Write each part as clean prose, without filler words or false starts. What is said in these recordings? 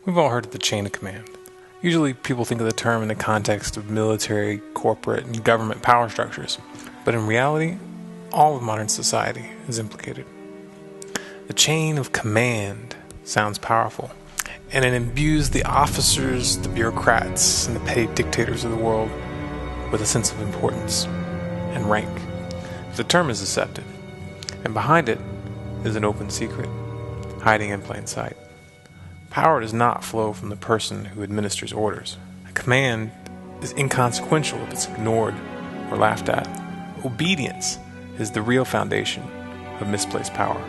We've all heard of the chain of command. Usually people think of the term in the context of military, corporate, and government power structures, but in reality, all of modern society is implicated. The chain of command sounds powerful, and it imbues the officers, the bureaucrats, and the petty dictators of the world with a sense of importance and rank. The term is deceptive, and behind it is an open secret, hiding in plain sight. Power does not flow from the person who administers orders. A command is inconsequential if it's ignored or laughed at. Obedience is the real foundation of misplaced power.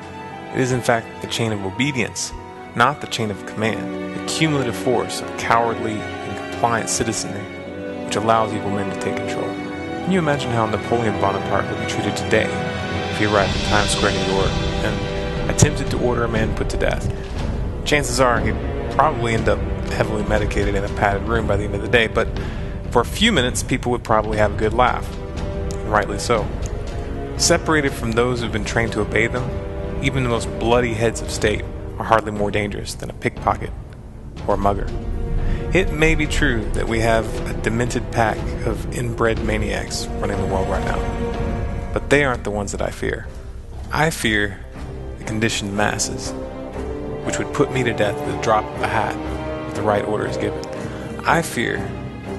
It is in fact the chain of obedience, not the chain of command, the cumulative force of cowardly and compliant citizenry which allows evil men to take control. Can you imagine how Napoleon Bonaparte would be treated today if he arrived in Times Square, New York, and attempted to order a man put to death? Chances are he'd probably end up heavily medicated in a padded room by the end of the day, but for a few minutes people would probably have a good laugh, and rightly so. Separated from those who've been trained to obey them, even the most bloody heads of state are hardly more dangerous than a pickpocket or a mugger. It may be true that we have a demented pack of inbred maniacs running the world right now, but they aren't the ones that I fear. I fear the conditioned masses, which would put me to death at the drop of a hat if the right order is given. I fear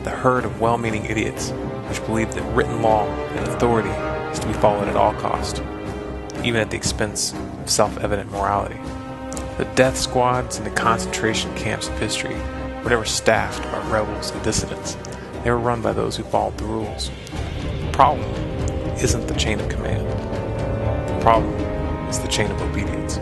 the herd of well-meaning idiots which believe that written law and authority is to be followed at all cost, even at the expense of self-evident morality. The death squads and the concentration camps of history were never staffed by rebels and dissidents. They were run by those who followed the rules. The problem isn't the chain of command. The problem is the chain of obedience.